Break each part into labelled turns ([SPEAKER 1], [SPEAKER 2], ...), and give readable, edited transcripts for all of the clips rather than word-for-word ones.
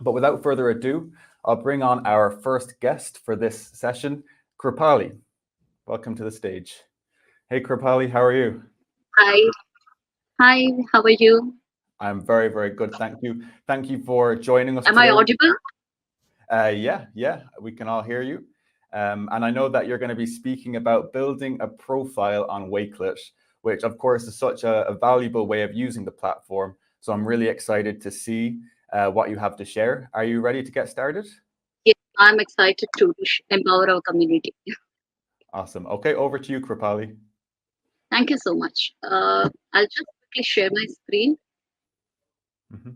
[SPEAKER 1] But without further ado, I'll bring on our first guest for this session, Krupali. Welcome to the stage. Hey, Krupali, how are you?
[SPEAKER 2] Hi, hi, how are you?
[SPEAKER 1] I'm very, very good. Thank you. Thank you for joining us
[SPEAKER 2] Am I
[SPEAKER 1] today.
[SPEAKER 2] audible?
[SPEAKER 1] Yeah, we can all hear you. And I know that you're going to be speaking about building a profile on Wakelet, which, of course, is such a valuable way of using the platform. So I'm really excited to see what you have to share. Are you ready to get started?
[SPEAKER 2] Yes, I'm excited to empower our community.
[SPEAKER 1] Awesome. Okay, over to you, Kripali.
[SPEAKER 2] Thank you so much. I'll just quickly share my screen,
[SPEAKER 1] Mm-hmm.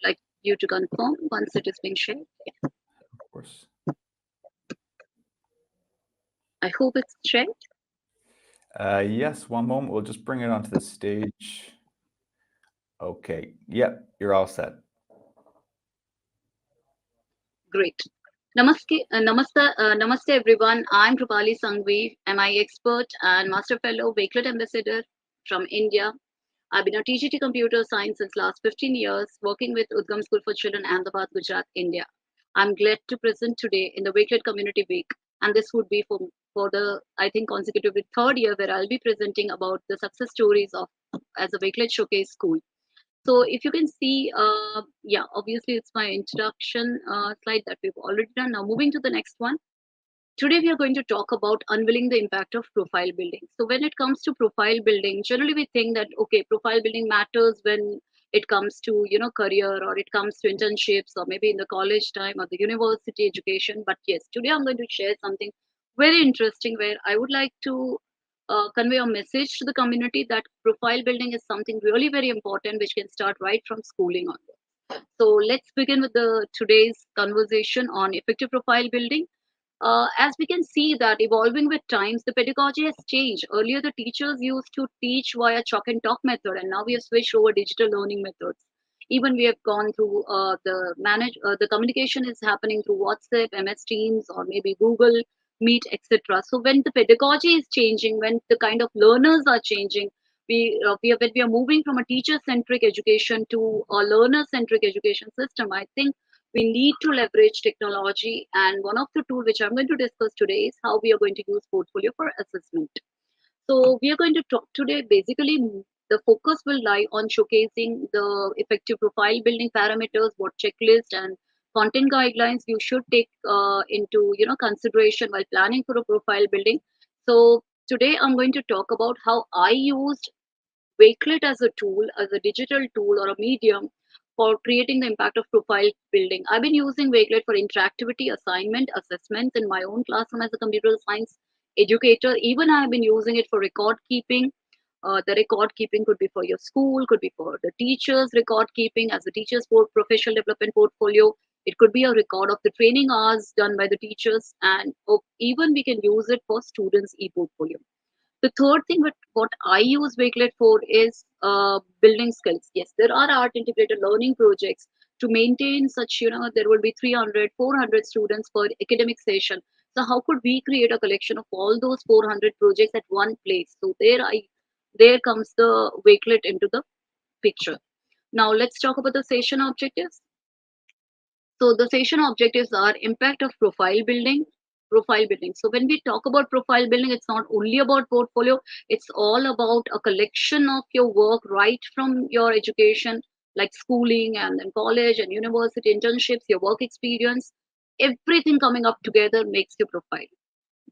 [SPEAKER 2] like you to confirm once it is being shared.
[SPEAKER 1] Of course.
[SPEAKER 2] I hope it's shared.
[SPEAKER 1] Yes, one moment. We'll just bring it onto the stage. Okay. Yep, you're all set.
[SPEAKER 2] Great. Namaste everyone. I'm Krupali Sanghvi, MI expert and Master Fellow, Wakelet Ambassador from India. I've been a TGT Computer Science since last 15 years, working with Udgam School for Children, Ahmedabad, Gujarat, India. I'm glad to present today in the Wakelet Community Week, and this would be for the I think consecutively third year where I'll be presenting about the success stories of as a Wakelet Showcase School. So if you can see, yeah, obviously it's my introduction slide that we've already done. Now moving to the next one. Today we are going to talk about unveiling the impact of profile building. So when it comes to profile building, generally we think that okay, profile building matters when it comes to career, or it comes to internships, or maybe in the college time or the university education. But yes, today I'm going to share something very interesting where I would like to convey a message to the community that profile building is something really very important, which can start right from schooling onwards. So let's begin with the today's conversation on effective profile building. As we can see that evolving with times, the pedagogy has changed. Earlier, the teachers used to teach via chalk and talk method, and now we have switched over digital learning methods. Even we have gone through the communication is happening through WhatsApp, MS Teams, or maybe Google Meet, etc. So when the pedagogy is changing, when the kind of learners are changing, when we are moving from a teacher-centric education to a learner-centric education system, I think we need to leverage technology, and one of the tools which I'm going to discuss today is how we are going to use portfolio for assessment. So we are going to talk today basically, the focus will lie on showcasing the effective profile building parameters, what checklist and content guidelines you should take into consideration while planning for a profile building. So today I'm going to talk about how I used Wakelet as a tool, as a digital tool or a medium for creating the impact of profile building. I've been using Wakelet for interactivity, assignment, assessments in my own classroom as a computer science educator. Even I have been using it for record keeping. The record keeping could be for your school, could be for the teachers' record keeping as a teacher's professional development portfolio. It could be a record of the training hours done by the teachers, and even we can use it for students' e-portfolio. The third thing what I use Wakelet for is building skills. Yes, there are art integrated learning projects to maintain such, there will be 300, 400 students per academic session. So how could we create a collection of all those 400 projects at one place? So there comes the Wakelet into the picture. Now let's talk about the session objectives. So the session objectives are impact of profile building. Profile building. So when we talk about profile building, it's not only about portfolio, it's all about a collection of your work right from your education, like schooling and then college and university internships, your work experience, everything coming up together makes your profile.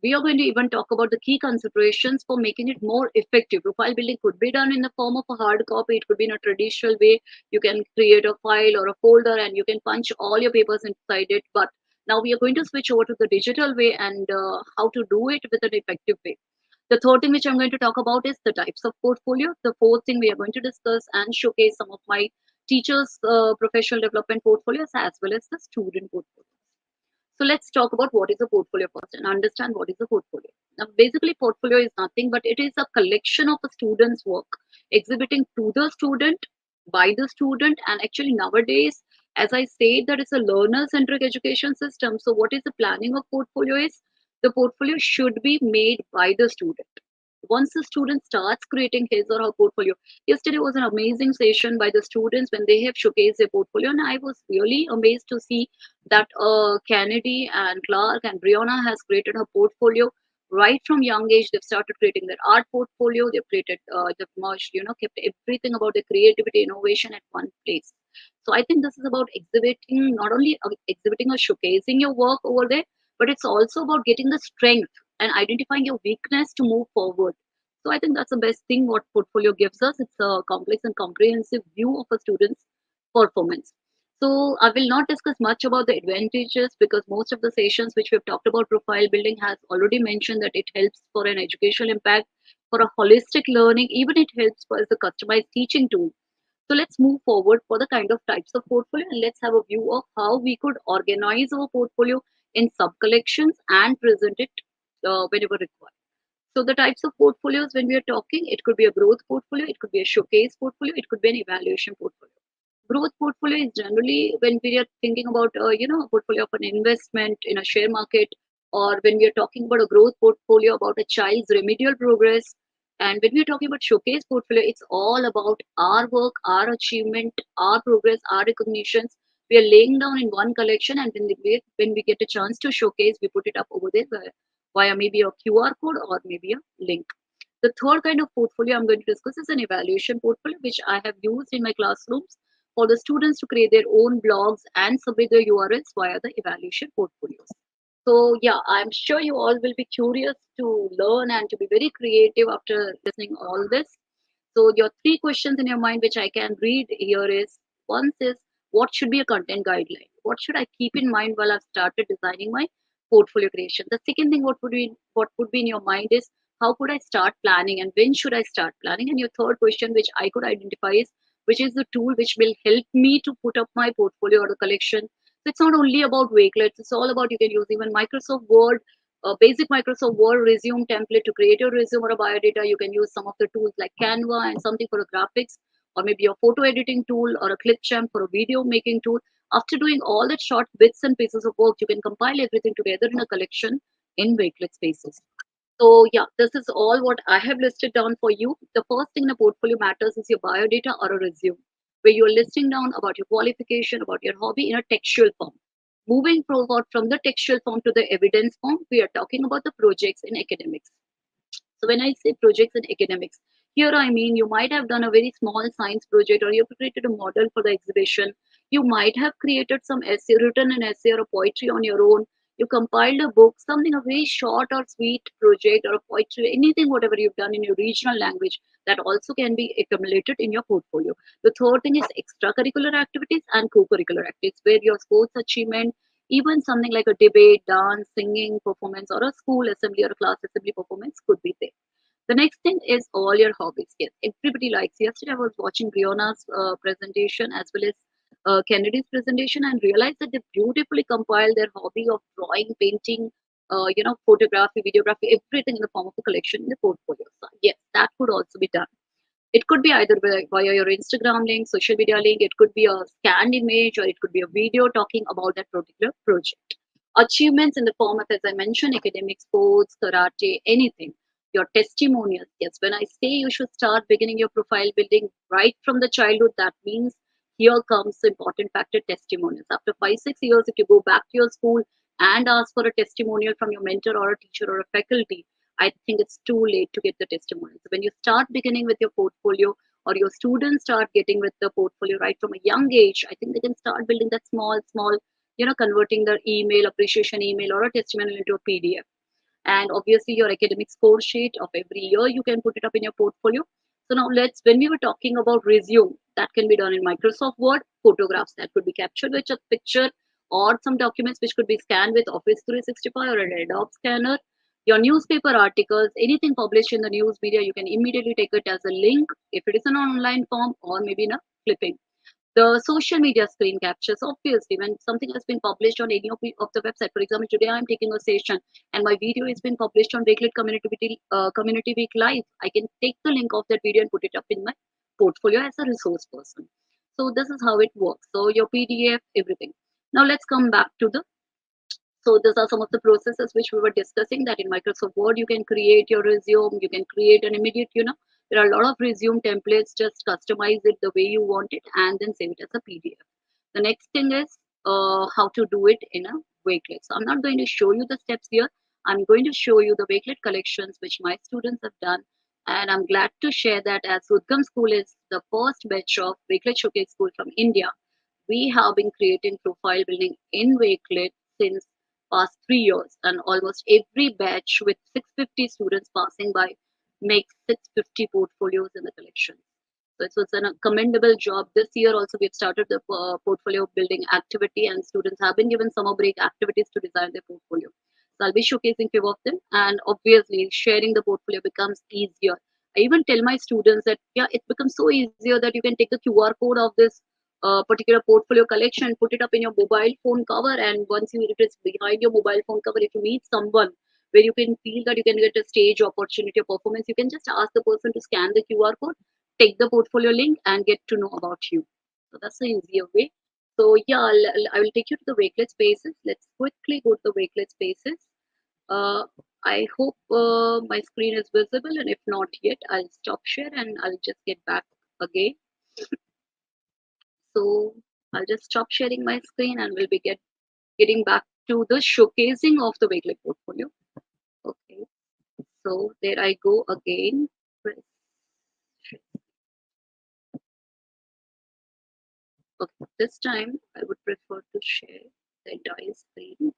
[SPEAKER 2] We are going to even talk about the key considerations for making it more effective. Profile building could be done in the form of a hard copy, it could be in a traditional way. You can create a file or a folder and you can punch all your papers inside it. But now we are going to switch over to the digital way and how to do it with an effective way. The third thing which I'm going to talk about is the types of portfolio. The fourth thing we are going to discuss and showcase some of my teachers' professional development portfolios as well as the student portfolio. So let's talk about what is a portfolio first and understand what is a portfolio. Now, basically, portfolio is nothing but it is a collection of a student's work exhibiting to the student, by the student, and actually nowadays, as I said, that it's a learner-centric education system. So, what is the planning of portfolio is the portfolio should be made by the student. Once the student starts creating his or her portfolio, yesterday was an amazing session by the students when they have showcased their portfolio, and I was really amazed to see that Kennedy and Clark and Brianna has created her portfolio right from young age. They've started creating their art portfolio. They've created, they've merged, kept everything about their creativity, innovation at one place. So I think this is about exhibiting, not only exhibiting or showcasing your work over there, but it's also about getting the strength and identifying your weakness to move forward. So I think that's the best thing what portfolio gives us. It's a complex and comprehensive view of a student's performance. So I will not discuss much about the advantages because most of the sessions which we've talked about profile building has already mentioned that it helps for an educational impact, for a holistic learning, even it helps for as a customized teaching tool. So let's move forward for the kind of types of portfolio and let's have a view of how we could organize our portfolio in sub collections and present it whenever required. So the types of portfolios when we are talking, it could be a growth portfolio, it could be a showcase portfolio, it could be an evaluation portfolio. Growth portfolio is generally when we are thinking about a portfolio of an investment in a share market, or when we are talking about a growth portfolio about a child's remedial progress. And when we are talking about showcase portfolio, it's all about our work, our achievement, our progress, our recognitions. We are laying down in one collection, and when we get a chance to showcase, we put it up over there via maybe a QR code or maybe a link. The third kind of portfolio I'm going to discuss is an evaluation portfolio, which I have used in my classrooms for the students to create their own blogs and submit their URLs via the evaluation portfolios. So yeah, I'm sure you all will be curious to learn and to be very creative after listening all this. So your three questions in your mind, which I can read here is, one is, what should be a content guideline? What should I keep in mind while I've started designing my portfolio creation? The second thing, what would be in your mind is, how could I start planning and when should I start planning? And your third question, which I could identify is, which is the tool which will help me to put up my portfolio or the collection. So it's not only about Wakelets, it's all about, you can use even Microsoft Word, a basic Microsoft Word resume template to create your resume or a biodata. You can use some of the tools like Canva and something for the graphics, or maybe a photo editing tool or a Clipchamp for a video making tool. After doing all that short bits and pieces of work, you can compile everything together in a collection in Wakelet spaces. So yeah, this is all what I have listed down for you. The first thing in a portfolio matters is your biodata or a resume, where you are listing down about your qualification, about your hobby in a textual form. Moving forward from the textual form to the evidence form, we are talking about the projects in academics. So when I say projects in academics, here I mean you might have done a very small science project or you've created a model for the exhibition. You might have created some essay, written an essay or a poetry on your own. You compiled a book, something a very short or sweet project or a poetry, anything, whatever you've done in your regional language that also can be accumulated in your portfolio. The third thing is extracurricular activities and co-curricular activities where your sports achievement, even something like a debate, dance, singing performance, or a school assembly or a class assembly performance could be there. The next thing is all your hobbies. Yes, everybody likes. Yesterday, I was watching Brianna's presentation as well as Kennedy's presentation and realized that they beautifully compiled their hobby of drawing, painting, photography, videography, everything in the form of a collection in the portfolio. So, yes, that could also be done. It could be either via your Instagram link, social media link, it could be a scanned image, or it could be a video talking about that particular project. Achievements in the form of, as I mentioned, academic, sports, karate, anything. Your testimonials. Yes, when I say you should start beginning your profile building right from the childhood, that means here comes the important factor, testimonials. After 5, 6 years, if you go back to your school and ask for a testimonial from your mentor or a teacher or a faculty, I think it's too late to get the testimonials. So when you start beginning with your portfolio or your students start getting with the portfolio right from a young age, I think they can start building that small, converting their email, appreciation email or a testimonial into a PDF. And obviously your academic score sheet of every year, you can put it up in your portfolio. So now when we were talking about resume, that can be done in Microsoft Word, photographs that could be captured with a picture, or some documents which could be scanned with Office 365 or an Adobe scanner. Your newspaper articles, anything published in the news media, you can immediately take it as a link if it is an online form or maybe in a clipping. The social media screen captures, obviously, when something has been published on any of the website. For example, today I'm taking a session and my video has been published on Wakelet Community Week Live. I can take the link of that video and put it up in my portfolio as a resource person. So this is how it works. So your PDF, everything. Now let's come back to the So these are some of the processes which we were discussing, that in Microsoft Word, you can create your resume, you can create an immediate, there are a lot of resume templates, just customize it the way you want it and then save it as a PDF. The next thing is how to do it in a Wakelet. So I'm not going to show you the steps here. I'm going to show you the Wakelet collections which my students have done. And I'm glad to share that as Udgam School is the first batch of Wakelet Showcase School from India, we have been creating profile building in Wakelet since past 3 years, and almost every batch with 650 students passing by makes 650 portfolios in the collection. So it was a commendable job. This year also we've started the portfolio building activity, and students have been given summer break activities to design their portfolio. So I'll be showcasing few of them, and obviously sharing the portfolio becomes easier. I even tell my students that yeah, it becomes so easier that you can take the QR code of this particular portfolio collection, put it up in your mobile phone cover, and once you, it is behind your mobile phone cover, if you meet someone where you can feel that you can get a stage opportunity or performance, you can just ask the person to scan the QR code, take the portfolio link, and get to know about you. So that's the easier way. So yeah, I will take you to the Wakelet spaces. Let's quickly go to the Wakelet spaces. Uh, I hope my screen is visible, and if not yet, I'll stop share and I'll just get back again. So I'll just stop sharing my screen and we'll be getting back to the showcasing of the Wakelet portfolio. Okay, so there I go again. Okay, this time I would prefer to share the entire screen.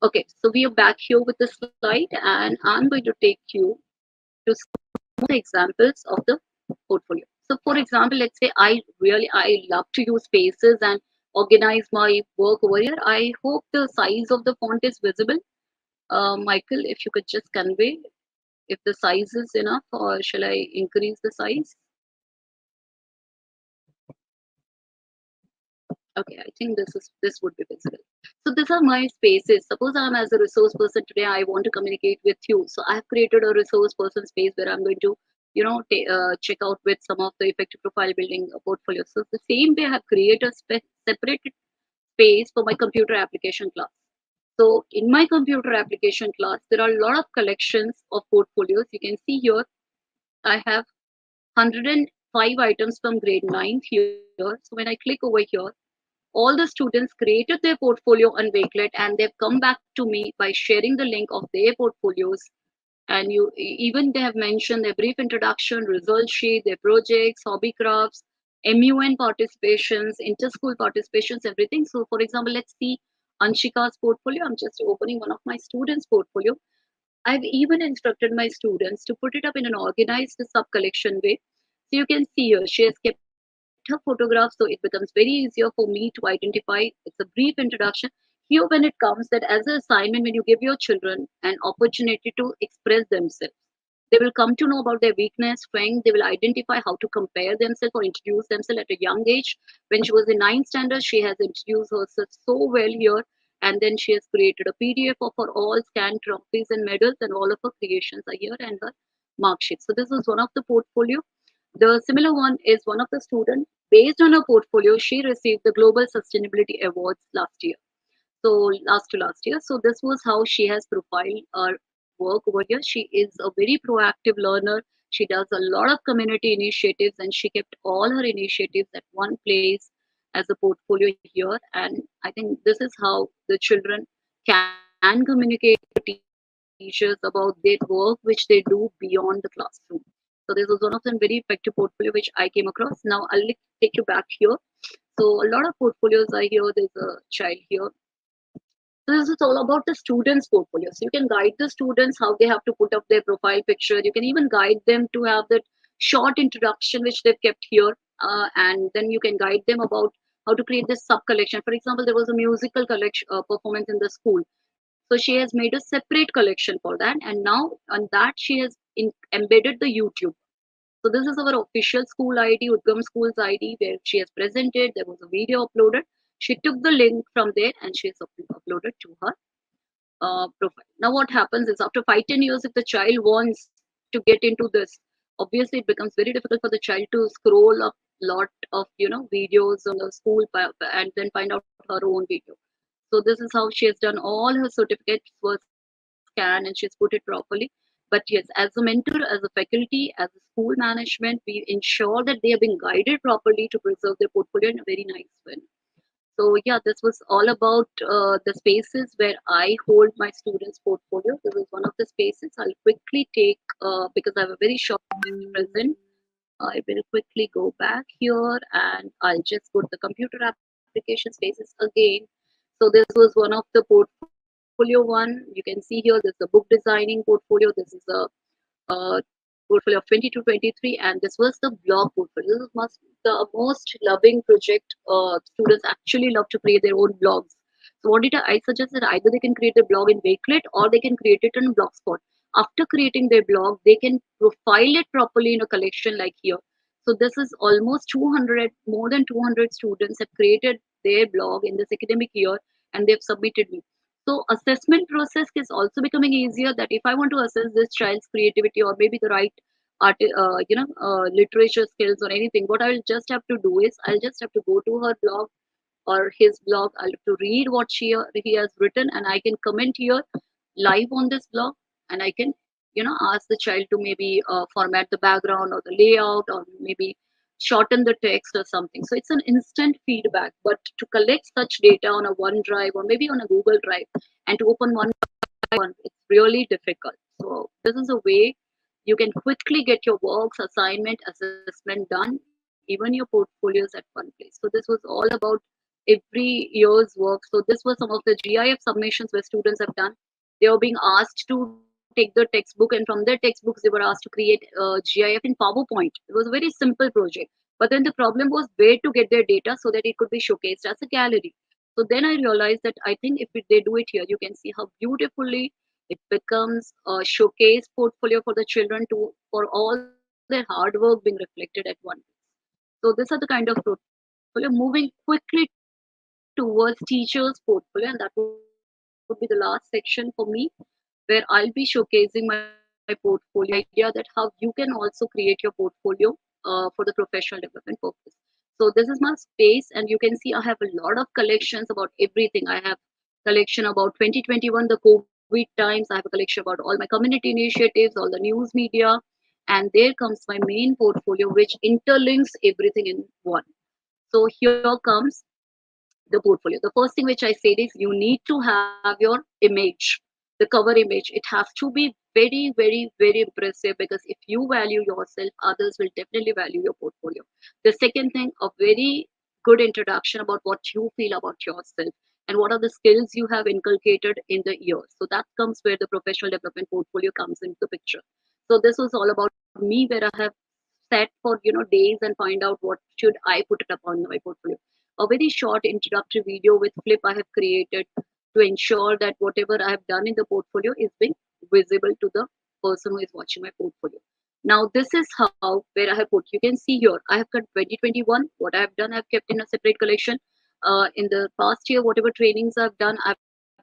[SPEAKER 2] Okay, so we are back here with the slide, and I'm going to take you to some examples of the portfolio. So for example, let's say I love to use spaces and organize my work over here. I hope the size of the font is visible. Michael, if you could just convey if the size is enough, or shall I increase the size? Okay, I think this would be visible. So these are my spaces. Suppose I'm as a resource person today, I want to communicate with you. So I have created a resource person space where I'm going to, check out with some of the effective profile building portfolios. So the same way I have created a separated space for my computer application class. So in my computer application class, there are a lot of collections of portfolios. You can see here, I have 105 items from grade 9 here. So when I click over here, all the students created their portfolio on Wakelet, and they've come back to me by sharing the link of their portfolios. And even they have mentioned their brief introduction, result sheet, their projects, hobby crafts, MUN participations, inter-school participations, everything. So for example, let's see Anshika's portfolio. I'm just opening one of my students' portfolio. I've even instructed my students to put it up in an organized sub-collection way. So you can see here, she has kept her photographs, so it becomes very easier for me to identify. It's a brief introduction. Here, when it comes that as an assignment, when you give your children an opportunity to express themselves, they will come to know about their weakness, strength. They will identify how to compare themselves or introduce themselves at a young age. When she was in ninth standard, she has introduced herself so well here. And then she has created a PDF of her all scanned trophies and medals, and all of her creations are here, and her mark sheet. So this is one of the portfolio. The similar one is one of the students. Based on her portfolio, she received the Global Sustainability Awards last year. So last to last year. So this was how she has profiled her work over here. She is a very proactive learner. She does a lot of community initiatives, and she kept all her initiatives at one place as a portfolio here. And I think this is how the children can communicate to teachers about their work which they do beyond the classroom. So this was one of the very effective portfolio which I came across. Now I'll take you back here. So a lot of portfolios are here. There's a child here. So this is all about the students' portfolio. So you can guide the students how they have to put up their profile picture. You can even guide them to have that short introduction which they've kept here, and then you can guide them about how to create this sub collection. For example, there was a musical collection performance in the school, so she has made a separate collection for that, and now on that she has embedded the YouTube. So this is our official school ID, Udgam School's ID, where she has presented. There was a video uploaded. She took the link from there and she has uploaded to her profile. Now what happens is after 5-10 years, if the child wants to get into this, obviously it becomes very difficult for the child to scroll up lot of videos on the school and then find out her own video. So this is how she has done. All her certificates were scanned and she's put it properly. But yes, as a mentor, as a faculty, as a school management, we ensure that they are being guided properly to preserve their portfolio in a very nice way. So yeah, this was all about the spaces where I hold my students' portfolio. This is one of the spaces. I'll quickly take because I have a very short time to present. I will quickly go back here and I'll just go to the computer application spaces again. So this was one of the portfolio one. You can see here, there's the book designing portfolio. This is a portfolio of 22 23, and this was the blog portfolio. This was the most loving project. Students actually love to create their own blogs. So what did I suggest that either they can create a blog in Wakelet or they can create it in Blogspot. After creating their blog, they can profile it properly in a collection like here. So this is almost 200, more than 200 students have created their blog in this academic year and they've submitted me. So assessment process is also becoming easier. That if I want to assess this child's creativity or maybe the right literature skills or anything, what I'll just have to do is I'll just have to go to her blog or his blog. I'll have to read what he has written, and I can comment here live on this blog, and I can ask the child to maybe format the background or the layout or maybe shorten the text or something. So it's an instant feedback. But to collect such data on a OneDrive or maybe on a Google Drive and to open one by one, it's really difficult. So this is a way you can quickly get your works, assignment, assessment done, even your portfolios at one place. So this was all about every year's work. So this was some of the GIF submissions where students have done. They were being asked to take the textbook, and from their textbooks they were asked to create GIF in PowerPoint. It was a very simple project. But then the problem was where to get their data so that it could be showcased as a gallery. So then I realized that I think if they do it here, you can see how beautifully it becomes a showcase portfolio for the children to for all their hard work being reflected at one place. So these are the kind of portfolio. Moving quickly towards teachers' portfolio, and that would be the last section for me, where I'll be showcasing my portfolio. Idea that how you can also create your portfolio for the professional development purpose. So this is my space, and you can see I have a lot of collections about everything. I have collection about 2021, the COVID times. I have a collection about all my community initiatives, all the news media, and there comes my main portfolio, which interlinks everything in one. So here comes the portfolio. The first thing which I said is you need to have your image, the cover image. It has to be very, very, very impressive, because if you value yourself, others will definitely value your portfolio. The second thing, a very good introduction about what you feel about yourself and what are the skills you have inculcated in the years. So that comes where the professional development portfolio comes into the picture. So this was all about me, where I have sat for days and find out what should I put it up on my portfolio. A very short introductory video with flip I have created to ensure that whatever I have done in the portfolio is being visible to the person who is watching my portfolio. Now, this is how where I have put. You can see here, I have got 2021. What I have done, I have kept in a separate collection. In the past year, whatever trainings I've done, I've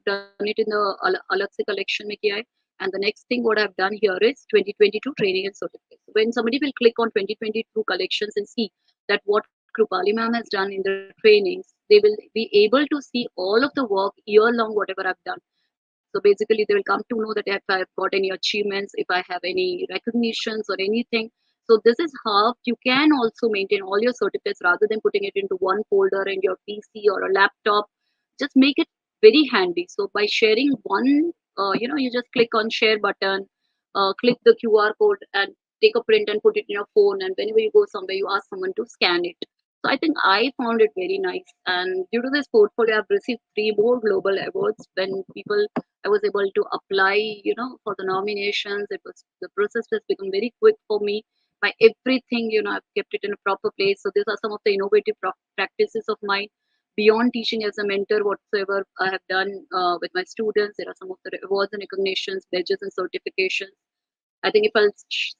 [SPEAKER 2] done it in the Alag se collection mein kiya hai. And the next thing what I've done here is 2022 training and certificates. When somebody will click on 2022 collections and see that what Krupali ma'am has done in the trainings, they will be able to see all of the work year long, whatever I've done. So basically, they will come to know that if I've got any achievements, if I have any recognitions or anything. So this is how you can also maintain all your certificates rather than putting it into one folder in your PC or a laptop. Just make it very handy. So by sharing one, you just click on share button, click the QR code and take a print and put it in your phone. And whenever you go somewhere, you ask someone to scan it. So I think I found it very nice. And due to this portfolio, I've received 3 more global awards when people I was able to apply, for the nominations. It was the process has become very quick for me. My everything, I've kept it in a proper place. So these are some of the innovative practices of mine. Beyond teaching as a mentor, whatsoever I have done with my students, there are some of the awards and recognitions, badges and certifications. I think if I'll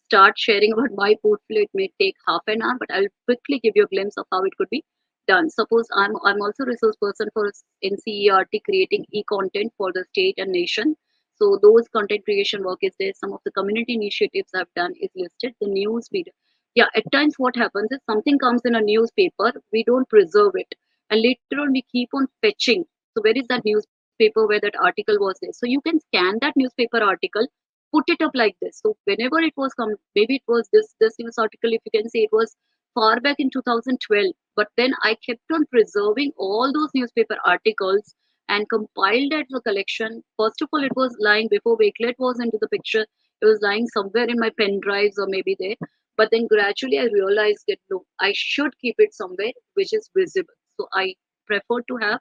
[SPEAKER 2] start sharing about my portfolio, it may take half an hour, but I'll quickly give you a glimpse of how it could be done. Suppose I'm also a resource person for NCERT creating e-content for the state and nation. So those content creation work is there. Some of the community initiatives I've done is listed. The news media. Yeah, at times what happens is something comes in a newspaper, we don't preserve it, and later on we keep on fetching. So where is that newspaper where that article was there? So you can scan that newspaper article, put it up like this. So whenever it was come, maybe it was this news article, if you can say, it was far back in 2012, but then I kept on preserving all those newspaper articles and compiled as a collection. First of all, it was lying before Wakelet was into the picture. It was lying somewhere in my pen drives or maybe there, but then gradually I realized that no, I should keep it somewhere which is visible. So I prefer to have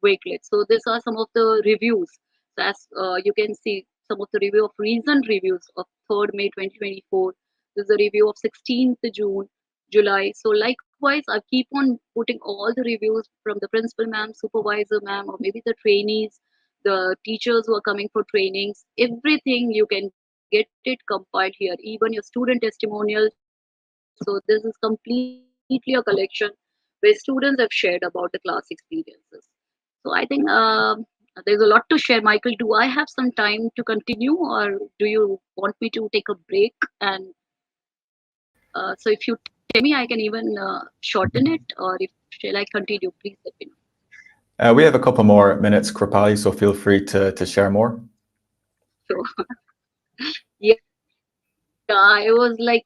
[SPEAKER 2] Wakelet. So these are some of the reviews. So as you can see, some of the review of recent reviews of 3rd May 2024. This is a review of 16th June, July. So likewise, I keep on putting all the reviews from the principal ma'am, supervisor ma'am, or maybe the trainees, the teachers who are coming for trainings. Everything you can get it compiled here, even your student testimonials. So this is completely a collection where students have shared about the class experiences. So I think there's a lot to share. Michael, do I have some time to continue, or do you want me to take a break? And so if you tell me, I can even shorten it, or if shall I continue, please let me know.
[SPEAKER 1] We have a couple more minutes, Krupali, so feel free to share more.
[SPEAKER 2] So yeah, I was like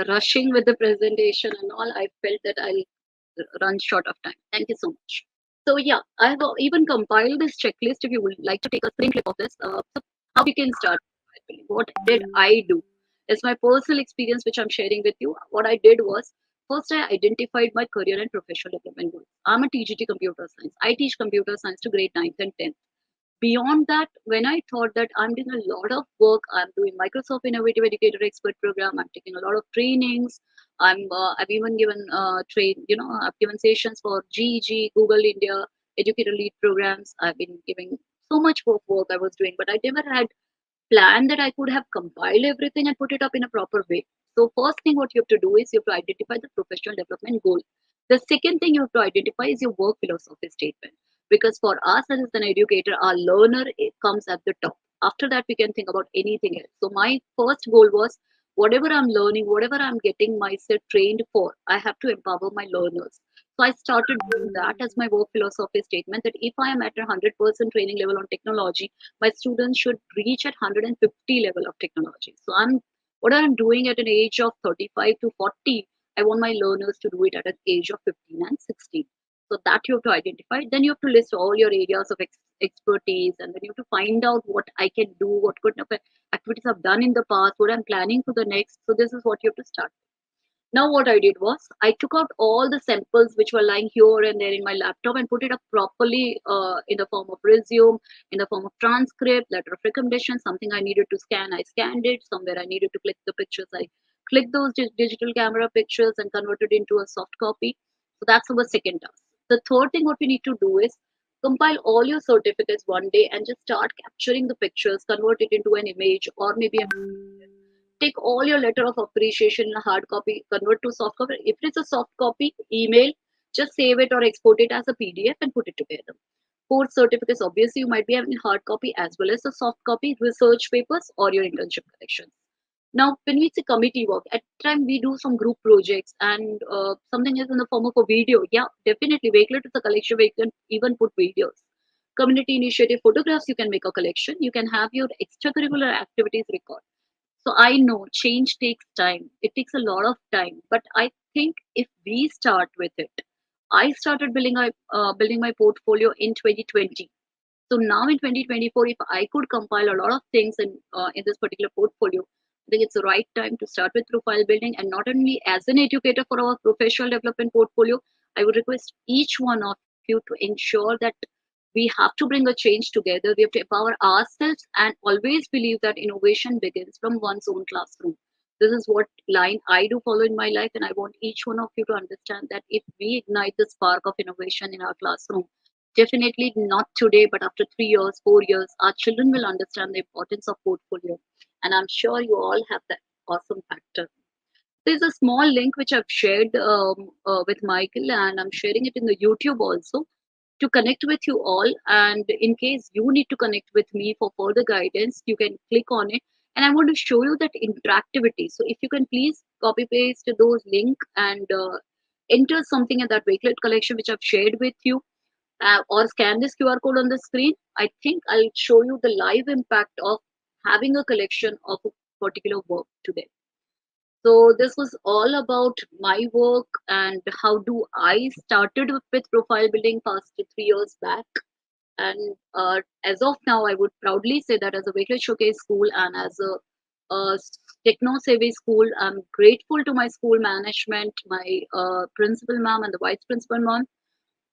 [SPEAKER 2] rushing with the presentation and all. I felt that I'll run short of time. Thank you so much. So yeah, I've even compiled this checklist if you would like to take a screen clip of this. So how we can start? What did I do? It's my personal experience which I'm sharing with you. What I did was, first I identified my career and professional development goals. I'm a TGT computer science. I teach computer science to grade 9th and 10th. Beyond that, when I thought that I'm doing a lot of work, I'm doing Microsoft Innovative Educator Expert Program, I'm taking a lot of trainings. I've even given I've given sessions for GEG, Google India, Educator Lead programs. I've been giving so much work I was doing, but I never had plan that I could have compiled everything and put it up in a proper way. So first thing what you have to do is you have to identify the professional development goal. The second thing you have to identify is your work philosophy statement. Because for us as an educator, our learner comes at the top. After that, we can think about anything else. So my first goal was whatever I'm learning, whatever I'm getting myself trained for, I have to empower my learners. So I started doing that as my work philosophy statement that if I am at a 100% training level on technology, my students should reach at 150 level of technology. So what I'm doing at an age of 35 to 40, I want my learners to do it at an age of 15 and 16. So that you have to identify. Then you have to list all your areas of expertise, and then you have to find out what I can do, what kind of activities I've done in the past, what I'm planning for the next. So this is what you have to start. Now what I did was I took out all the samples which were lying here and there in my laptop and put it up properly in the form of resume, in the form of transcript, letter of recommendation, something I needed to scan, I scanned it, somewhere I needed to click the pictures, I clicked those digital camera pictures and converted into a soft copy. So that's our second task. The third thing what we need to do is compile all your certificates one day and just start capturing the pictures, convert it into an image or maybe a take all your letter of appreciation in a hard copy, convert to soft copy. If it's a soft copy, email, just save it or export it as a PDF and put it together. Course certificates, obviously, you might be having hard copy as well as a soft copy, research papers, or your internship collections. Now, when we say committee work, at time we do some group projects and something is in the form of a video. Yeah, definitely. Wakelet is a collection where you can even put videos. Community initiative photographs, you can make a collection. You can have your extracurricular activities record. So I know change takes time. It takes a lot of time, but I think if we start with it, I started building my portfolio in 2020. So now in 2024, if I could compile a lot of things in this particular portfolio, I think it's the right time to start with profile building. And not only as an educator for our professional development portfolio, I would request each one of you to ensure that we have to bring a change together. We have to empower ourselves and always believe that innovation begins from one's own classroom. This is what line I do follow in my life, and I want each one of you to understand that if we ignite the spark of innovation in our classroom, definitely not today, but after 3 years, 4 years, our children will understand the importance of portfolio. And I'm sure you all have that awesome factor. There's a small link which I've shared with Michael, and I'm sharing it in the YouTube also to connect with you all. And in case you need to connect with me for further guidance, you can click on it. And I want to show you that interactivity. So if you can please copy paste those link and enter something in that Wakelet collection which I've shared with you, or scan this QR code on the screen, I think I'll show you the live impact of having a collection of a particular work today. So this was all about my work and how do I started with profile building past 3 years back. And as of now, I would proudly say that as a Wakelet Showcase school and as a techno-savvy school, I'm grateful to my school management, my principal ma'am and the vice principal ma'am,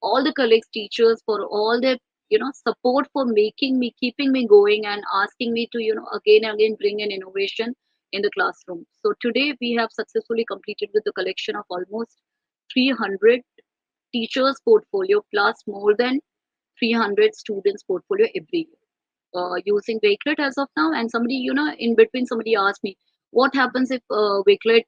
[SPEAKER 2] all the colleagues, teachers for all their support for making me, keeping me going, and asking me to again and again bring in innovation in the classroom. So today we have successfully completed with the collection of almost 300 teachers portfolio plus more than 300 students portfolio every year using Wakelet as of now. And somebody, in between, somebody asked me, what happens if Wakelet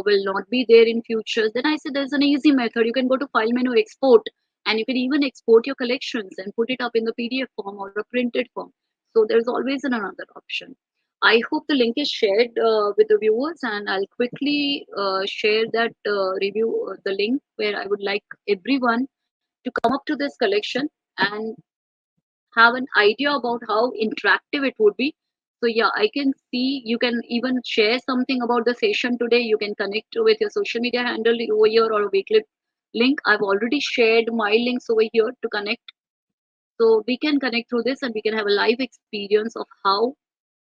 [SPEAKER 2] will not be there in future? Then I said, there's an easy method. You can go to File menu, Export, and you can even export your collections and put it up in the PDF form or a printed form. So there's always another option. I hope the link is shared with the viewers, and I'll quickly share that review, the link where I would like everyone to come up to this collection and have an idea about how interactive it would be. So yeah, I can see you can even share something about the session today. You can connect with your social media handle over here or a Wakelet link. I've already shared my links over here to connect. So we can connect through this and we can have a live experience of how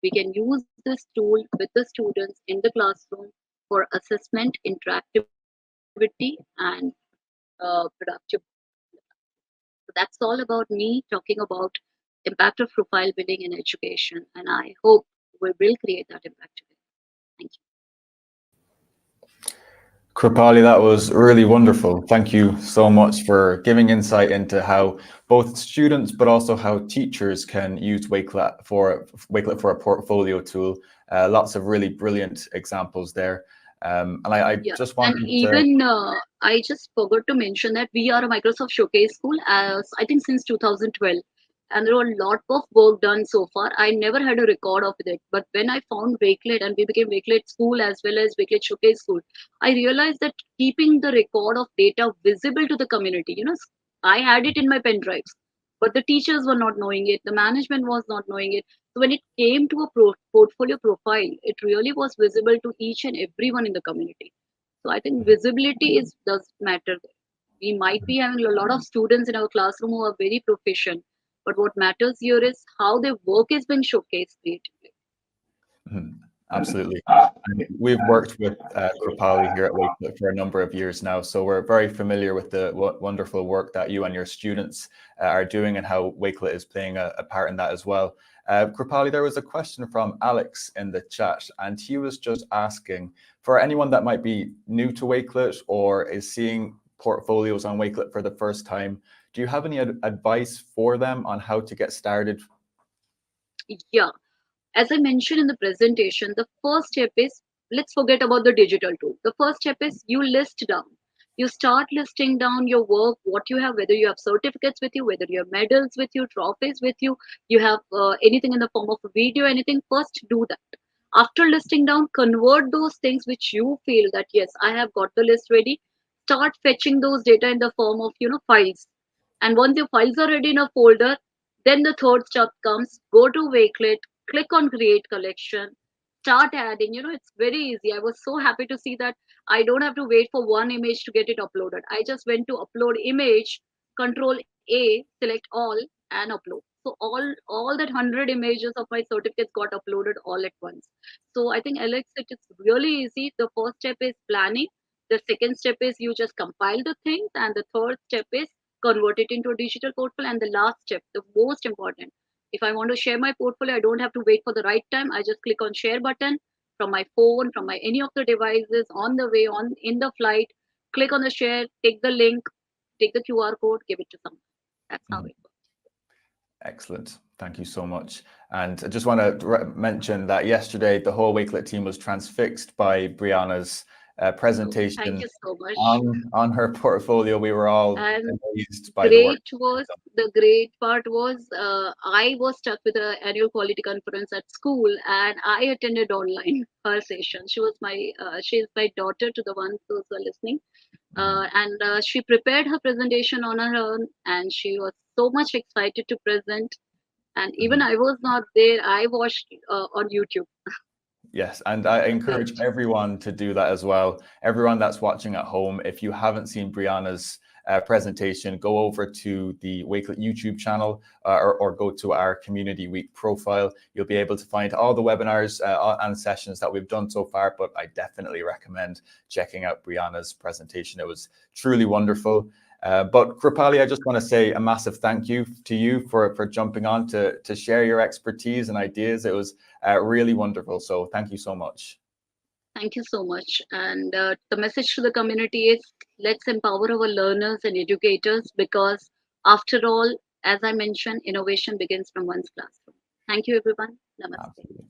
[SPEAKER 2] we can use this tool with the students in the classroom for assessment, interactivity, and productive. So that's all about me talking about impact of profile building in education, and I hope we will create that impact today. Thank you.
[SPEAKER 1] Krupali, that was really wonderful. Thank you so much for giving insight into how both students but also how teachers can use Wakelet for a portfolio tool. Lots of really brilliant examples there. And I just wanted
[SPEAKER 2] and even I just forgot to mention that we are a Microsoft Showcase school as I think since 2012, and there were a lot of work done so far. I never had a record of it, but when I found Wakelet and we became Wakelet school as well as Wakelet Showcase school, I realized that keeping the record of data visible to the community, I had it in my pen drives, but the teachers were not knowing it, the management was not knowing it. So when it came to a portfolio profile, it really was visible to each and everyone in the community. So I think visibility does matter. We might be having a lot of students in our classroom who are very proficient, but what matters here is how their work has been showcased creatively.
[SPEAKER 1] Absolutely. And we've worked with Krupali here at Wakelet for a number of years now, so we're very familiar with the wonderful work that you and your students are doing and how Wakelet is playing a part in that as well. Krupali, there was a question from Alex in the chat, and he was just asking, for anyone that might be new to Wakelet or is seeing portfolios on Wakelet for the first time, do you have any advice for them on how to get started?
[SPEAKER 2] Yeah. As I mentioned in the presentation, the first step is, let's forget about the digital tool. The first step is you list down. You start listing down your work, what you have, whether you have certificates with you, whether you have medals with you, trophies with you, you have anything in the form of a video, anything. First, do that. After listing down, convert those things which you feel that, yes, I have got the list ready. Start fetching those data in the form of, files. And once your files are ready in a folder, then the third step comes, go to Wakelet, click on create collection, start adding. It's very easy. I was so happy to see that I don't have to wait for one image to get it uploaded. I just went to upload image, control A, select all, and upload. So all that 100 images of my certificates got uploaded all at once. So I think, Alex, it is really easy. The first step is planning, the second step is you just compile the things, and the third step is convert it into a digital portfolio, and the last step, the most important, if I want to share my portfolio, I don't have to wait for the right time. I just click on share button from my phone, from my any of the devices, on the way, on in the flight, click on the share, take the link, take the QR code, give it to someone. That's how it works.
[SPEAKER 1] Excellent. Thank you so much. And I just want to mention that yesterday, the whole Wakelet team was transfixed by Brianna's presentation
[SPEAKER 2] Thank you so much.
[SPEAKER 1] on her portfolio. We were all
[SPEAKER 2] And
[SPEAKER 1] amazed by the work.
[SPEAKER 2] the great part was I was stuck with an annual quality conference at school, and I attended online her session. She's my daughter, to the ones who are listening. And she prepared her presentation on her own, and she was so much excited to present. And even I was not there. I watched on YouTube.
[SPEAKER 1] Yes, and I encourage everyone to do that as well. Everyone that's watching at home, if you haven't seen Brianna's presentation, go over to the Wakelet YouTube channel or go to our Community Week profile. You'll be able to find all the webinars and sessions that we've done so far, but I definitely recommend checking out Brianna's presentation. It was truly wonderful. But Krupali, I just want to say a massive thank you to you for jumping on to share your expertise and ideas. It was really wonderful. So thank you so much.
[SPEAKER 2] Thank you so much. And the message to the community is, let's empower our learners and educators, because after all, as I mentioned, innovation begins from one's classroom. Thank you, everyone. Namaste.
[SPEAKER 1] Absolutely.